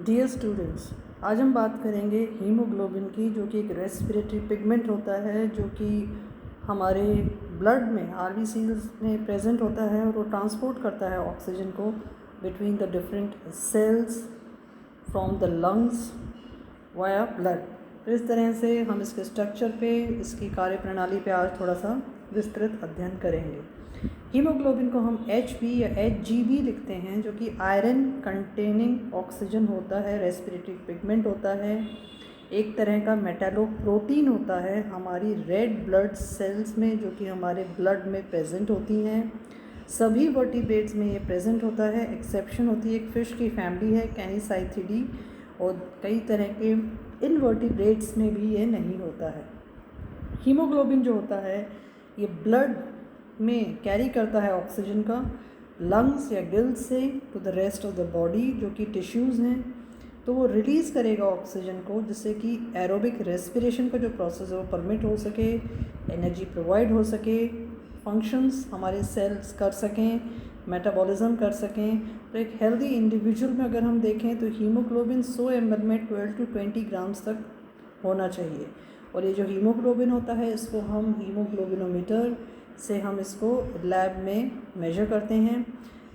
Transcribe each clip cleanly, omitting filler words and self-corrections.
Dear students, आज हम बात करेंगे हीमोग्लोबिन की, जो कि एक रेस्पिरेटरी पिगमेंट होता है जो कि हमारे ब्लड में आरबीसीज में प्रेजेंट होता है और वो ट्रांसपोर्ट करता है ऑक्सीजन को between the different cells from the lungs via blood. तो इस तरह से हम इसके स्ट्रक्चर पे, इसकी कार्यप्रणाली पे आज थोड़ा सा विस्तृत अध्ययन करेंगे। हीमोग्लोबिन को हम Hb या Hgb लिखते हैं, जो कि आयरन कंटेनिंग ऑक्सीजन होता है, रेस्पिरेटरी पिगमेंट होता है, एक तरह का मेटालोप्रोटीन होता है हमारी रेड ब्लड सेल्स में, जो कि हमारे ब्लड में प्रेजेंट होती हैं। सभी वर्टिब्रेट्स में ये प्रेजेंट होता है, एक्सेप्शन होती है एक फ़िश की फैमिली है कैनिसाइथिडी, और कई तरह के इनवर्टिब्रेट्स में भी ये नहीं होता है। हीमोग्लोबिन जो होता है ये ब्लड में कैरी करता है ऑक्सीजन का लंग्स या गिल्स से to the rest of the body, जो कि टिश्यूज़ हैं, तो वो रिलीज़ करेगा ऑक्सीजन को, जिससे कि एरोबिक रेस्पिरेशन का जो प्रोसेस है वो परमिट हो सके, एनर्जी प्रोवाइड हो सके, फंक्शंस हमारे सेल्स कर सकें, मेटाबॉलिज्म कर सकें। तो एक हेल्दी इंडिविजुअल में अगर हम देखें तो हीमोग्लोबिन 100 ml में 12 to 20 ग्राम्स तक होना चाहिए। और ये जो हीमोग्लोबिन होता है इसको हम हीमोग्लोबिनोमीटर से हम इसको लैब में मेजर करते हैं।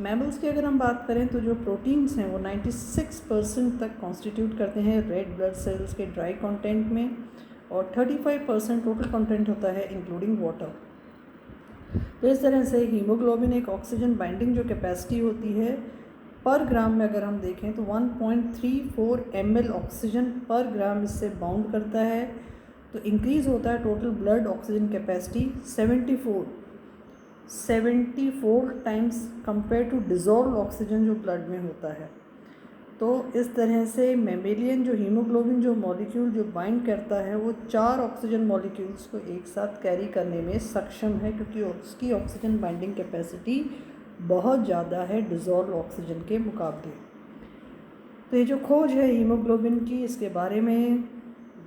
मैमल्स की अगर हम बात करें तो जो प्रोटीन्स हैं वो 96% तक कॉन्स्टिट्यूट करते हैं रेड ब्लड सेल्स के ड्राई कंटेंट में, और 35% टोटल कंटेंट होता है इंक्लूडिंग वाटर। तो इस तरह से हीमोग्लोबिन एक ऑक्सीजन बाइंडिंग जो कैपेसिटी होती है पर ग्राम में अगर हम देखें तो 1.34 ml ऑक्सीजन पर ग्राम इससे बाउंड करता है। तो इंक्रीज़ होता है total blood oxygen capacity 74 times compare to dissolve oxygen जो ब्लड में होता है। तो इस तरह से मेमेलियन जो हीमोग्लोबिन जो मॉलिक्यूल जो बाइंड करता है वो 4 ऑक्सीजन मॉलिक्यूल्स को एक साथ कैरी करने में सक्षम है, क्योंकि उसकी ऑक्सीजन बाइंडिंग कैपेसिटी बहुत ज़्यादा है डिज़ोल्व ऑक्सीजन के मुकाबले। तो ये जो खोज है हीमोग्लोबिन की, इसके बारे में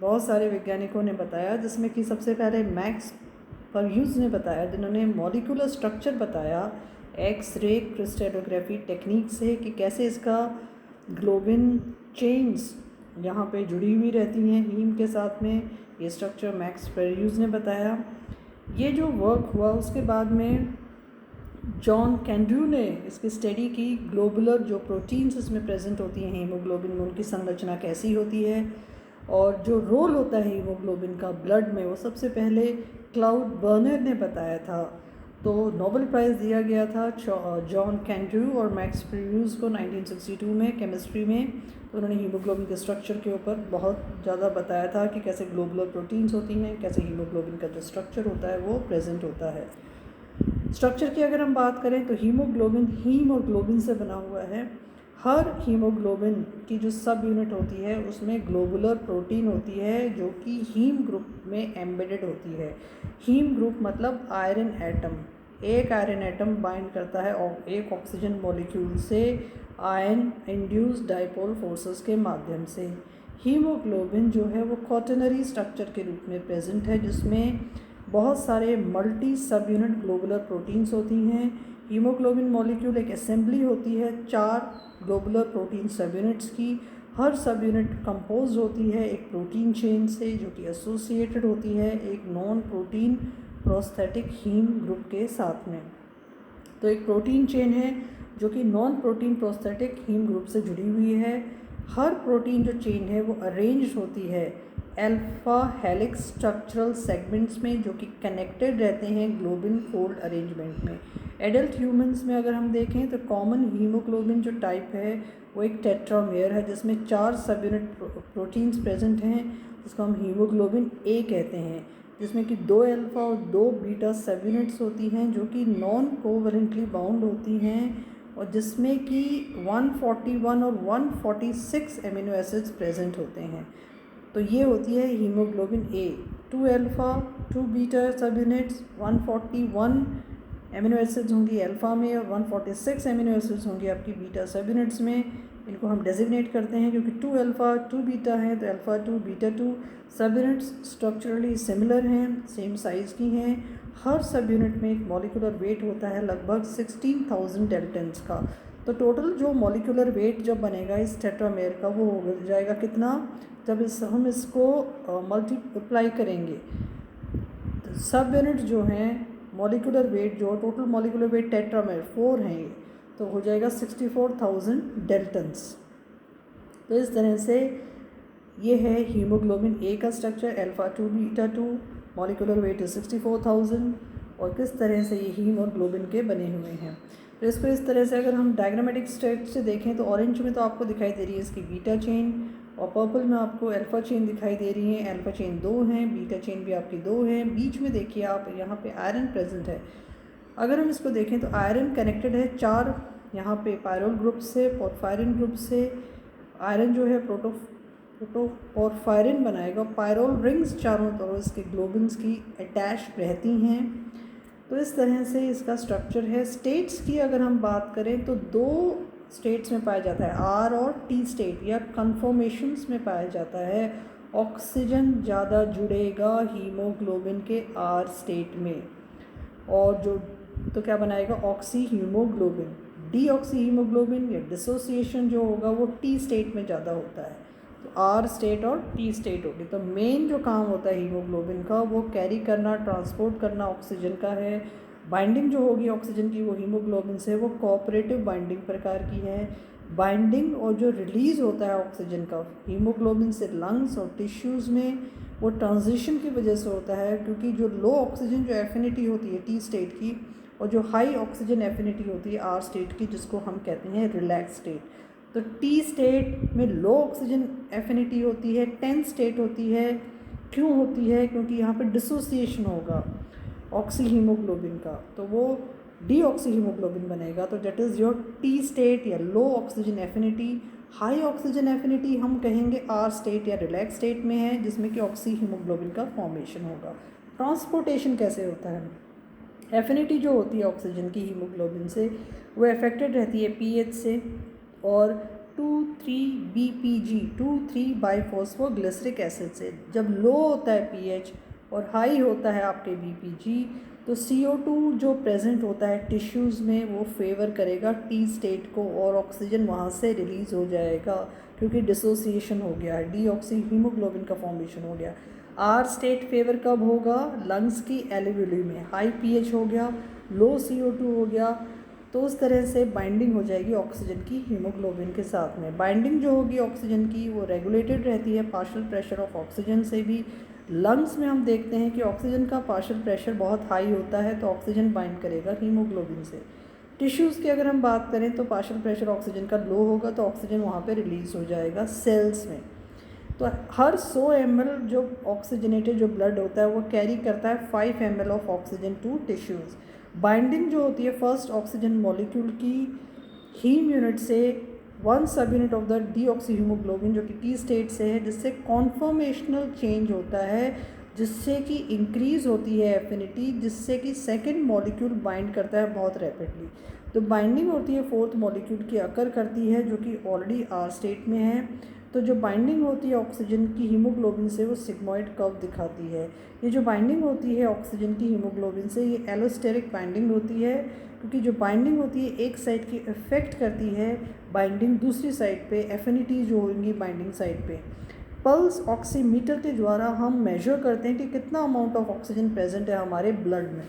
बहुत सारे वैज्ञानिकों ने बताया, जिसमें कि सबसे पहले मैक्स परह्यूज ने बताया, जिन्होंने मॉलिक्यूलर स्ट्रक्चर बताया एक्स-रे क्रिस्टलोग्राफी टेक्निक से कि कैसे इसका ग्लोबिन चेन्स यहाँ पे जुड़ी हुई रहती हैं हीम के साथ में। ये स्ट्रक्चर मैक्स परह्यूज ने बताया। ये जो वर्क हुआ उसके बाद में जॉन कैंड्रू ने इसकी स्टडी की, ग्लोबुलर जो प्रोटीन्स इसमें प्रेजेंट होती हैं हीमोग्लोबिन में, उनकी संरचना कैसी होती है और जो रोल होता है हीमोग्लोबिन का ब्लड में, वो सबसे पहले क्लाउड बर्नर ने बताया था। तो नोबेल प्राइज़ दिया गया था जॉन कैंड्रू और मैक्स परह्यूज को 1962 में केमिस्ट्री में। तो उन्होंने हीमोग्लोबिन के स्ट्रक्चर के ऊपर बहुत ज़्यादा बताया था कि कैसे ग्लोबुलर प्रोटीन्स होती हैं, कैसे हीमोग्लोबिन का जो स्ट्रक्चर होता है वो प्रेजेंट होता है। स्ट्रक्चर की अगर हम बात करें तो हीमोग्लोबिन हीम और ग्लोबिन से बना हुआ है। हर हीमोग्लोबिन की जो सब यूनिट होती है उसमें ग्लोबुलर प्रोटीन होती है, जो कि हीम ग्रुप में एम्बेडेड होती है। हीम ग्रुप मतलब आयरन एटम, एक आयरन एटम बाइंड करता है और एक ऑक्सीजन मॉलिक्यूल से आयन इंड्यूस्ड डाइपोल फोर्सेस के माध्यम से। हीमोग्लोबिन जो है वो क्वाटरनरी स्ट्रक्चर के रूप में प्रेजेंट है, जिसमें बहुत सारे मल्टी सब यूनिट ग्लोबुलर प्रोटीन्स होती हैं। हीमोग्लोबिन मॉलिक्यूल एक असेंबली होती है 4 ग्लोबुलर प्रोटीन सब यूनिट्स की। हर सब यूनिट कंपोज होती है एक प्रोटीन चेन से, जो कि एसोसिएटेड होती है एक non protein prosthetic haem group के साथ में। तो एक प्रोटीन चेन है जो कि non protein prosthetic haem group से जुड़ी हुई है। हर प्रोटीन जो चेन है वो अरेंज होती है अल्फा हेलिक्स स्ट्रक्चरल सेगमेंट्स में, जो कि कनेक्टेड रहते हैं ग्लोबिन फोल्ड अरेंजमेंट में। एडल्ट ह्यूमंस में अगर हम देखें तो कॉमन हीमोग्लोबिन जो टाइप है वो एक टेट्रामेयर है, जिसमें 4 सब यूनिट प्रोटीन्स प्रेजेंट हैं, जिसको हम हीमोग्लोबिन ए कहते हैं, जिसमें कि 2 अल्फ़ा और 2 बीटा सब यूनिट्स होती हैं, जो कि नॉन कोवलेंटली बाउंड होती हैं, और जिसमें कि 141 और 146 एमिनो एसिड्स प्रेजेंट होते हैं। तो ये होती है हीमोग्लोबिन ए। 2 अल्फ़ा 2 बीटा सब यूनिट्स, 141 एमिनो एसिड्स होंगी अल्फ़ा में और 146 एमिनो एसिड्स होंगी आपकी बीटा सब यूनिट्स में। इनको हम डेजिग्नेट करते हैं क्योंकि 2 अल्फ़ा 2 बीटा हैं, तो अल्फ़ा 2 बीटा 2 सब यूनिट्स स्ट्रक्चरली सिमिलर हैं, सेम साइज़ की हैं। हर सब यूनिट में एक मॉलिक्यूलर वेट होता है लगभग 16,000 डेल्टन्स का। तो टोटल जो मॉलिक्यूलर वेट जब बनेगा इस टेट्रामेर का वो हो जाएगा कितना, जब हम इसको मल्टीप्लाई करेंगे तो सब यूनिट जो हैं मॉलिक्यूलर वेट जो टोटल मॉलिक्यूलर वेट टेट्रामेर 4 हैं ये, तो हो जाएगा 64,000 डेल्टन्स। तो इस तरह से ये है हीमोग्लोबिन ए का structure, alpha 2 beta 2, molecular weight 64,000, और किस तरह से ये हीम और ग्लोबिन के बने हुए हैं। तो इसको इस तरह से अगर हम डायग्रामेटिक स्ट्रक्चर से देखें तो ऑरेंज में तो आपको दिखाई दे रही है इसकी बीटा चेन, और पर्पल में आपको अल्फ़ा चेन दिखाई दे रही है। अल्फ़ा चेन 2 हैं, बीटा चेन भी आपकी 2 हैं। बीच में देखिए आप यहाँ पे आयरन प्रेजेंट है। अगर हम इसको देखें तो आयरन कनेक्टेड है 4 यहाँ पे पायरोल ग्रुप से, पोरफायरिन ग्रुप से। आयरन जो है पोरफायरिन बनाएगा। पायरोल रिंग्स चारों तरफ इसके ग्लोबिन्स की अटैच रहती हैं। तो इस तरह से इसका स्ट्रक्चर है। स्टेट्स की अगर हम बात करें तो 2 स्टेट्स में पाया जाता है, आर और टी स्टेट, या कन्फर्मेशंस में पाया जाता है। ऑक्सीजन ज़्यादा जुड़ेगा हीमोग्लोबिन के आर स्टेट में, और जो तो क्या बनाएगा oxy haemoglobin. D oxy haemoglobin या डिसोसिएशन जो होगा वो टी स्टेट में ज़्यादा होता है। तो आर स्टेट और टी स्टेट होगी। तो मेन जो काम होता है हीमोग्लोबिन का वो कैरी करना, ट्रांसपोर्ट करना ऑक्सीजन का है। बाइंडिंग जो होगी ऑक्सीजन की वो हीमोग्लोबिन से वो कोऑपरेटिव बाइंडिंग प्रकार की है। बाइंडिंग और जो रिलीज़ होता है ऑक्सीजन का हीमोग्लोबिन से लंग्स और टिश्यूज़ में, वो ट्रांजिशन की वजह से होता है, क्योंकि जो लो ऑक्सीजन जो एफिनिटी होती है टी स्टेट की, और जो हाई ऑक्सीजन एफिनिटी होती है आर स्टेट की, जिसको हम कहते हैं रिलैक्स स्टेट। तो टी स्टेट में लो ऑक्सीजन एफिनिटी होती है, टेंस स्टेट होती है। क्यों होती है? क्योंकि यहाँ पे डिसोसिएशन होगा ऑक्सी हीमोग्लोबिन का, तो वो डी ऑक्सी हीमोग्लोबिन बनेगा। तो that is your T state या low oxygen affinity. High oxygen affinity हम कहेंगे आर स्टेट या रिलैक्स स्टेट में है, जिसमें कि ऑक्सी हीमोग्लोबिन का फॉर्मेशन होगा। ट्रांसपोर्टेशन कैसे होता है? एफिनिटी जो होती है ऑक्सीजन की हीमोग्लोबिन से वो अफेक्टेड रहती है पीएच से, और 2,3-BPG 2,3-बाइफॉस्फोग्लिसरिक एसिड से। जब लो होता है पीएच और हाई होता है आपके बीपीजी, तो CO2 जो प्रेजेंट होता है टिश्यूज़ में वो फेवर करेगा टी स्टेट को, और ऑक्सीजन वहाँ से रिलीज़ हो जाएगा, क्योंकि डिसोसिएशन हो गया है, डी ऑक्सी हीमोग्लोबिन का फॉर्मेशन हो गया। आर स्टेट फेवर कब होगा? लंग्स की एल्वियोली में। हाई पीएच हो गया, लो CO2 हो गया, तो उस तरह से बाइंडिंग हो जाएगी ऑक्सीजन की हीमोग्लोबिन के साथ में। बाइंडिंग जो होगी ऑक्सीजन की वो रेगुलेटेड रहती है पार्शियल प्रेशर ऑफ ऑक्सीजन से भी। लंग्स में हम देखते हैं कि ऑक्सीजन का पार्शियल प्रेशर बहुत हाई होता है, तो ऑक्सीजन बाइंड करेगा हीमोग्लोबिन से। टिश्यूज़ की अगर हम बात करें तो पार्शियल प्रेशर ऑक्सीजन का लो होगा, तो ऑक्सीजन वहाँ पे रिलीज़ हो जाएगा सेल्स में। तो हर 100 ml जो ऑक्सीजनेटेड जो ब्लड होता है वो कैरी करता है 5 ml of oxygen to tissues. Binding जो होती है फर्स्ट ऑक्सीजन मॉलिक्यूल की हीम यूनिट से 1 subunit of the deoxy haemoglobin जो कि टी स्टेट से है, जिससे कॉन्फर्मेशनल चेंज होता है, जिससे कि इंक्रीज़ होती है एफिनिटी, जिससे कि सेकेंड मॉलिक्यूल बाइंड करता है बहुत रैपिडली। तो बाइंडिंग होती है 4th मॉलिक्यूल की अकर करती है, जो कि ऑलरेडी आर स्टेट में है। तो जो बाइंडिंग होती है ऑक्सीजन की हीमोग्लोबिन से वो सिग्मॉइड कर्व दिखाती है। ये जो बाइंडिंग होती है ऑक्सीजन की हीमोग्लोबिन से ये एलोस्टेरिक बाइंडिंग होती है, क्योंकि जो बाइंडिंग होती है एक साइड की इफेक्ट करती है बाइंडिंग दूसरी साइड पे, एफिनिटी जो होंगी बाइंडिंग साइड पे। पल्स ऑक्सीमीटर के द्वारा हम मेजर करते हैं कि कितना अमाउंट ऑफ ऑक्सीजन प्रेजेंट है हमारे ब्लड में,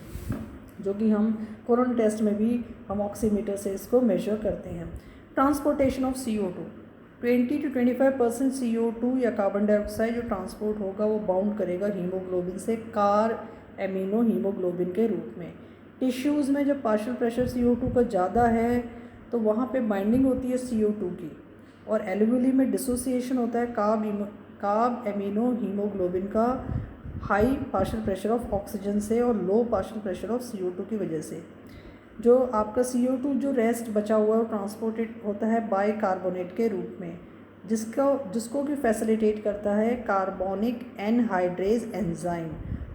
जो कि हम कोरोना टेस्ट में भी हम ऑक्सीमीटर से इसको मेजर करते हैं। Transportation of CO2 20 to 25% CO2 या कार्बन डाइऑक्साइड जो ट्रांसपोर्ट होगा वो बाउंड करेगा हीमोग्लोबिन से कार एमिनो हीमोग्लोबिन के रूप में। टिश्यूज़ में जब पार्शियल प्रेशर CO2 का ज़्यादा है तो वहाँ पे बाइंडिंग होती है CO2 की, और एल्वियोली में डिसोसिएशन होता है कार्ब एमिनो हीमोग्लोबिन का high partial pressure of oxygen से और लो पार्शियल प्रेशर ऑफ CO2 की वजह से। जो आपका CO2 जो रेस्ट बचा हुआ है वो ट्रांसपोर्टेड होता है बाई कार्बोनेट के रूप में, जिसको कि फैसिलिटेट करता है कार्बोनिक एनहाइड्रेज एंजाइम।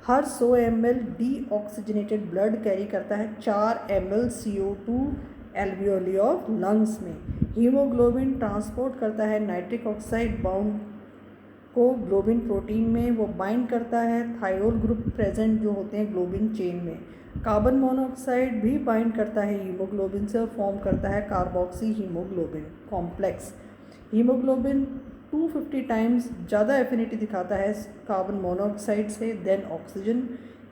हर 100 ml D oxygenated blood carry करता है 4 ml CO2 alveoli of lungs में। हीमोग्लोबिन ट्रांसपोर्ट करता है नाइट्रिक ऑक्साइड बाउंड को ग्लोबिन प्रोटीन में, वो बाइंड करता है थायरोल ग्रुप प्रेजेंट जो होते हैं ग्लोबिन चेन में। कार्बन मोनोऑक्साइड भी बाइंड करता है हीमोग्लोबिन से और फॉर्म करता है carboxy haemoglobin complex. Haemoglobin 250 times ज़्यादा एफिनिटी दिखाता है कार्बन मोनोऑक्साइड से देन ऑक्सीजन,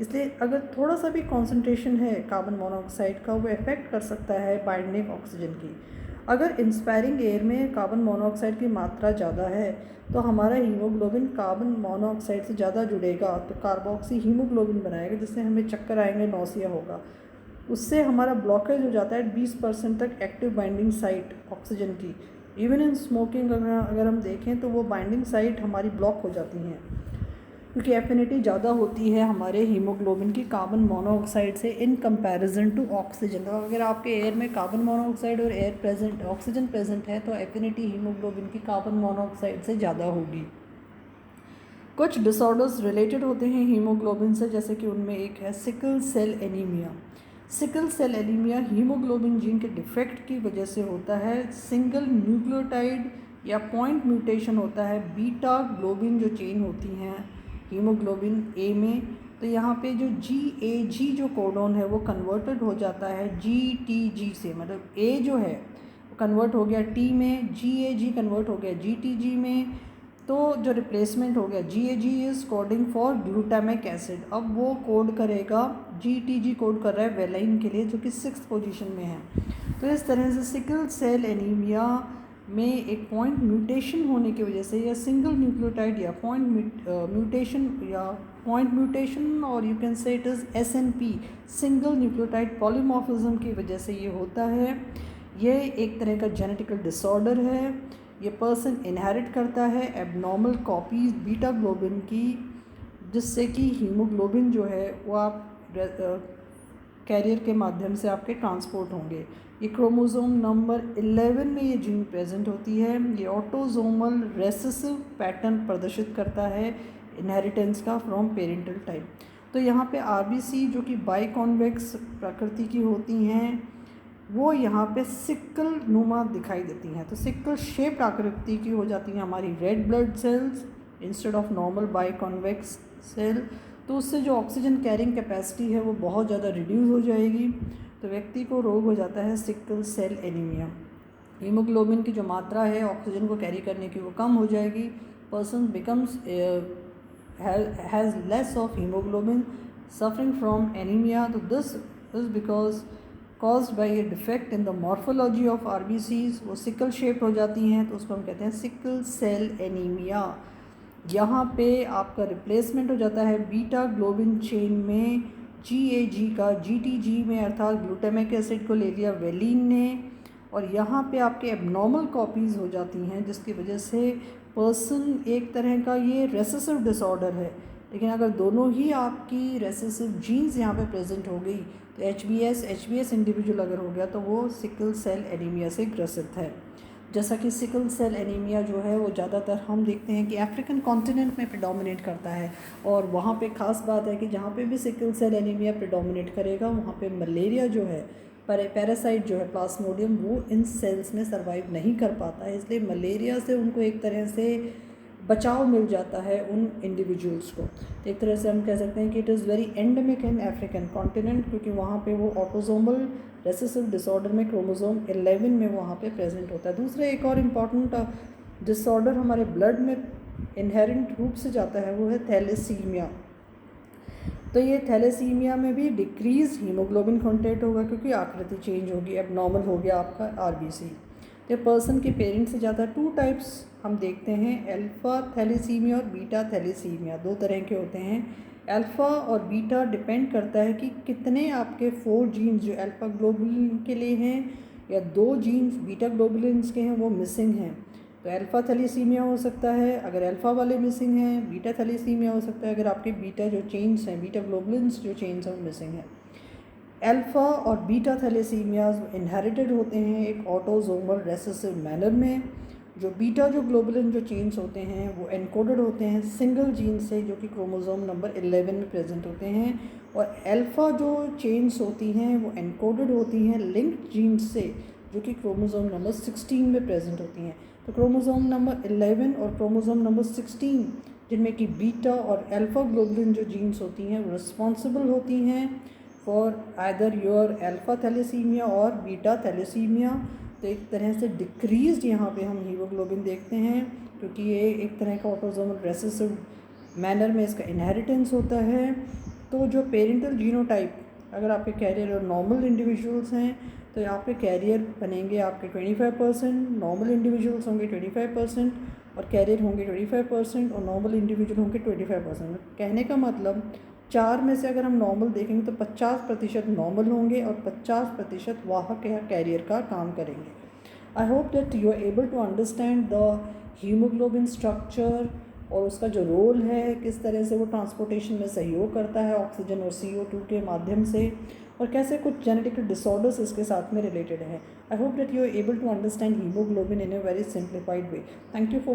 इसलिए अगर थोड़ा सा भी कॉन्सेंट्रेशन है कार्बन मोनोऑक्साइड का वो इफ़ेक्ट कर सकता है बाइंडिंग ऑक्सीजन की। अगर इंस्पायरिंग एयर में कार्बन मोनोऑक्साइड की मात्रा ज़्यादा है तो हमारा हीमोग्लोबिन कार्बन मोनोऑक्साइड से ज़्यादा जुड़ेगा तो कार्बोक्सी हीमोग्लोबिन बनाएगा, जिससे हमें चक्कर आएंगे, नौसिया होगा। उससे हमारा ब्लॉकेज हो जाता है 20% तक एक्टिव बाइंडिंग साइट ऑक्सीजन की। इवन इन स्मोकिंग अगर हम देखें तो वो बाइंडिंग साइट हमारी ब्लॉक हो जाती हैं, क्योंकि एफिनिटी ज़्यादा होती है हमारे हीमोग्लोबिन की कार्बन मोनोऑक्साइड से इन कंपैरिजन टू ऑक्सीजन। तो अगर आपके एयर में कार्बन मोनोऑक्साइड और ऑक्सीजन प्रेजेंट है तो एफिनिटी हीमोग्लोबिन की कार्बन मोनोऑक्साइड से ज़्यादा होगी। कुछ डिसऑर्डर्स रिलेटेड होते हैं हीमोग्लोबिन से, जैसे कि उनमें एक है sickle cell anaemia. Sickle cell anaemia haemoglobin gene के डिफेक्ट की वजह से होता है। सिंगल न्यूक्लियोटाइड या पॉइंट म्यूटेशन होता है बीटा ग्लोबिन जो चेन होती हैं हीमोग्लोबिन ए में, तो यहाँ पे जो GAG जो कोडोन है वो कन्वर्टेड हो जाता है GTG से, मतलब A जो है वो कन्वर्ट हो गया T में, GAG कन्वर्ट हो गया GTG में, तो जो रिप्लेसमेंट हो गया GAG is coding for glutamic acid. अब वो कोड करेगा, GTG कोड कर रहा है वेलाइन के लिए जो कि 6th पोजीशन में है। तो इस तरह से सिकल सेल एनीमिया में एक पॉइंट म्यूटेशन होने की वजह से या सिंगल न्यूक्लियोटाइड या पॉइंट म्यूटेशन और you can say it is SNP single nucleotide polymorphism की वजह से ये होता है। ये एक तरह का जेनेटिकल डिसऑर्डर है। ये पर्सन इनहेरिट करता है एबनॉर्मल कॉपीज बीटा ग्लोबिन की, जिससे कि हीमोग्लोबिन जो है वो आप कैरियर के माध्यम से आपके ट्रांसपोर्ट होंगे। ये क्रोमोसोम नंबर 11 में ये जीन प्रेजेंट होती है। ये ऑटोसोमल रेसेसिव पैटर्न प्रदर्शित करता है इनहेरिटेंस का फ्रॉम पेरेंटल टाइप। तो यहाँ पे RBC जो कि बाइकॉन्वेक्स प्रकृति की होती हैं वो यहाँ पे सिक्कल नुमा दिखाई देती हैं। तो सिक्कल शेप्ड आकृति की हो जाती हैं हमारी red blood cells instead of normal biconvex cell. तो उससे जो ऑक्सीजन कैरिंग कैपेसिटी है वो बहुत ज़्यादा रिड्यूस हो जाएगी, तो व्यक्ति को रोग हो जाता है सिकल सेल एनीमिया। हीमोग्लोबिन की जो मात्रा है ऑक्सीजन को कैरी करने की वो कम हो जाएगी। Person becomes has less of haemoglobin suffering from anaemia. तो this is because caused by a defect in the morphology of RBCs। वो सिकल शेप हो जाती हैं तो उसको हम कहते हैं सिकल सेल एनीमिया। यहाँ पे आपका रिप्लेसमेंट हो जाता है बीटा ग्लोबिन चेन में GAG का GTG में, अर्थात ग्लूटामिक एसिड को ले लिया वेलिन ने, और यहाँ पे आपके एबनॉर्मल कॉपीज़ हो जाती हैं जिसकी वजह से पर्सन एक तरह का ये रेसेसिव डिसऑर्डर है। लेकिन अगर दोनों ही आपकी रेसेसिव जीन्स यहाँ पे प्रेजेंट हो गई तो HBS इंडिविजुअल अगर हो गया तो वो सिकल सेल एनीमिया से ग्रसित है। जैसा कि सिकल सेल एनीमिया जो है वो ज़्यादातर हम देखते हैं कि अफ्रीकन कॉन्टिनेंट में प्रेडोमिनेट करता है, और वहाँ पे ख़ास बात है कि जहाँ पे भी सिकल सेल एनीमिया प्रेडोमिनेट करेगा वहाँ पे मलेरिया जो है पैरासाइट जो है प्लाज्मोडियम वो इन सेल्स में सर्वाइव नहीं कर पाता है, इसलिए मलेरिया से उनको एक तरह से बचाव मिल जाता है उन इंडिविजुअल्स को। तो एक तरह से हम कह सकते हैं कि it is very endemic in African continent, क्योंकि वहाँ पे वो ऑटोसोमल रेसेसिव डिसऑर्डर में क्रोमोसोम 11 में वहाँ पे प्रेजेंट होता है। दूसरा एक और इम्पॉर्टेंट डिसऑर्डर हमारे ब्लड में इनहेरेंट रूप से जाता है वो है थैलेसीमिया। तो ये थैलेसीमिया में भी डिक्रीज हीमोग्लोबिन कंटेंट होगा क्योंकि आकृति चेंज होगी, एबनॉर्मल हो गया आपका RBC। तो पर्सन के पेरेंट्स से ज़्यादा 2 टाइप्स हम देखते हैं, अल्फ़ा थैलेसीमिया और बीटा थैलेसीमिया। 2 तरह के होते हैं। अल्फ़ा और बीटा डिपेंड करता है कि कितने आपके 4 जीन्स जो अल्फ़ा ग्लोबुलिन के लिए हैं या 2 जीन्स बीटा ग्लोबुलिन्स के हैं वो मिसिंग हैं। तो अल्फ़ा थैलेसीमिया हो सकता है अगर अल्फ़ा वाले मिसिंग हैं, बीटा थैलेसीमिया हो सकता है अगर आपके बीटा जो चेन्स हैं, बीटा ग्लोबुलिन्स जो चेन्स हैं वो मिसिंग हैं। अल्फ़ा और बीटा थैलेसीमियाज इनहेरिटेड होते हैं एक ऑटोसोमल रेसेसिव मैनर में। जो बीटा जो ग्लोबुलिन जो चेन्स होते हैं वो एनकोडेड होते हैं सिंगल जीन से जो कि क्रोमोसोम नंबर 11 में प्रेजेंट होते हैं, और अल्फ़ा जो चेन्स होती हैं वो एनकोडेड होती हैं लिंक्ड जीन से जो कि क्रोमोसोम नंबर 16 में प्रेजेंट होती हैं। तो क्रोमोसोम नंबर 11 और क्रोमोसोम नंबर 16 जिनमें कि बीटा और अल्फ़ा ग्लोबुलिन जो जीन्स होती हैं वो रिस्पॉन्सिबल होती हैं for either your alpha thalassaemia और बीटा थैलेसीमिया। तो एक तरह से डिक्रीज़ यहाँ पे हम हीमोग्लोबिन देखते हैं, क्योंकि ये एक तरह का ऑटोसोमल रेसेसिव मैनर में इसका इनहेरिटेंस होता है। तो जो पेरेंटल जीनोटाइप, अगर आपके कैरियर और नॉर्मल इंडिविजुअल्स हैं तो आपके कैरियर बनेंगे आपके 25%, नॉर्मल इंडिविजुअल्स होंगे 25% और कैरियर होंगे 25% और नॉर्मल इंडिविजुअल होंगे 25%। कहने का मतलब 4 में से अगर हम नॉर्मल देखेंगे तो 50% नॉर्मल होंगे और 50% वाहक या कैरियर का काम करेंगे। I hope that you are able to understand the haemoglobin structure और उसका जो रोल है, किस तरह से वो ट्रांसपोर्टेशन में सहयोग करता है ऑक्सीजन और CO2 के माध्यम से, और कैसे कुछ जेनेटिक डिसऑर्डर्स इसके साथ में रिलेटेड हैं। I hope that you are able to understand haemoglobin in a very simplified way. Thank you for